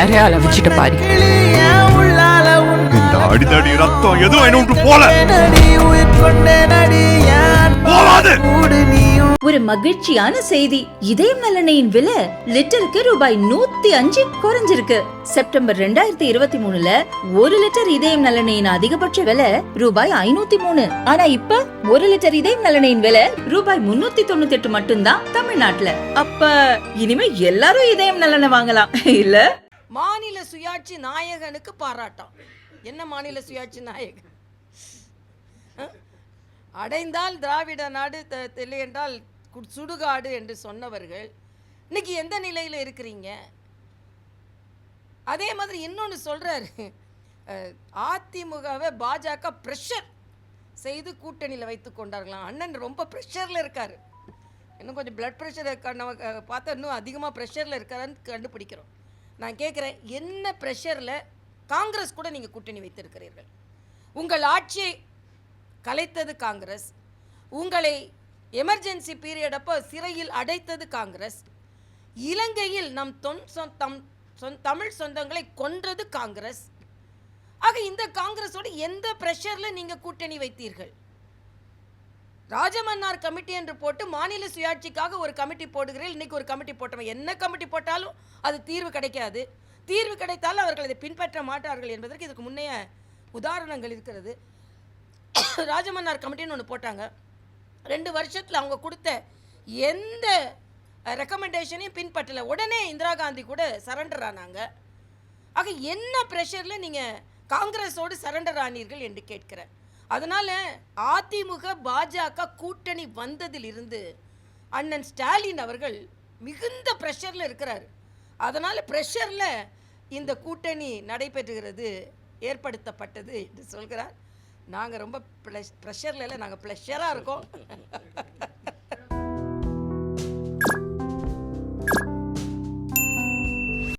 வேற ஆள வச்சுட்டு பாரு. இந்த அடிதடி ரத்தம் எதுவும் என்ன விட்டு போல போவாது. ஒரு மகிழ்ச்சியான செய்தி. இதயம் நலனையின் விலை லிட்டருக்கு ரூபாய் 105 குறைஞ்சிருக்கு. செப்டம்பர் 2023ல 1 லிட்டர் இதயம் நலனையின் அதிகபட்ச விலை ரூபாய் 503. ஆனா இப்ப 1 லிட்டர் இதயம் நலனையின் விலை ரூபாய் 398 மட்டும்தான் தமிழ்நாட்டுல. அப்ப இனிமே எல்லாரும் இதயம் நலனை வாங்கலாம் இல்ல? மாநில சுயாட்சி நாயகனுக்கு பாராட்டம். என்ன மாநில சுயாட்சி நாயகன்? அடைந்தால் திராவிட நாடு, இல்லை என்றால் சுடுகாடு என்று சொன்னவர்கள் இன்னைக்கு எந்த நிலையில் இருக்கிறீங்க? அதே மாதிரி இன்னொன்று சொல்றாரு, அதிமுகவை பாஜக ப்ரெஷர் செய்து கூட்டணியில் வைத்து கொண்டார்களாம். அண்ணன் ரொம்ப ப்ரெஷரில் இருக்காரு. இன்னும் கொஞ்சம் பிளட் ப்ரெஷர் நமக்கு பார்த்தா இன்னும் அதிகமாக ப்ரெஷரில் இருக்காருன்னு கண்டுபிடிக்கிறோம். நான் கேட்குறேன், என்ன ப்ரெஷரில் காங்கிரஸ் கூட நீங்கள் கூட்டணி வைத்திருக்கிறீர்கள்? உங்கள் ஆட்சியை கலைத்தது காங்கிரஸ், உங்களை எமர்ஜென்சி பீரியட் அப்போ சிறையில் அடைத்தது காங்கிரஸ், இலங்கையில் நம் தமிழ் சொந்தங்களை கொன்றது காங்கிரஸ். ஆக இந்த காங்கிரஸோடு எந்த ப்ரெஷரில் நீங்கள் கூட்டணி வைத்தீர்கள்? ராஜமன்னார் கமிட்டி என்று போட்டு மாநில சுயாட்சிக்காக ஒரு கமிட்டி போடுகிறீர்கள். இன்னைக்கு ஒரு கமிட்டி போட்டவன் என்ன கமிட்டி போட்டாலும் அது தீர்வு கிடைக்காது. தீர்வு கிடைத்தாலும் அவர்கள் அதை பின்பற்ற மாட்டார்கள் என்பதற்கு இதுக்கு முன்னைய உதாரணங்கள் இருக்கிறது. ராஜமன்னார் கமிட்டின்னு ஒன்று போட்டாங்க. 2 வருஷத்தில் அவங்க கொடுத்த எந்த ரெக்கமெண்டேஷனையும் பின்பற்றலை. உடனே இந்திரா காந்தி கூட சரண்டர் ஆனாங்க. ஆக என்ன ப்ரெஷரில் நீங்கள் காங்கிரஸோடு சரண்டர் ஆனீர்கள் என்று கேட்கிறேன். அதனால் அதிமுக பாஜக கூட்டணி வந்ததிலிருந்து அண்ணன் ஸ்டாலின் அவர்கள் மிகுந்த ப்ரெஷரில் இருக்கிறார். அதனால் ப்ரெஷரில் இந்த கூட்டணி நடைபெறுகிறது, ஏற்படுத்தப்பட்டது என்று சொல்கிறார். நாங்கள் ரொம்ப ப்ரெஷரில் இல்லை, நாங்கள் ப்ளஷராக இருக்கோம்.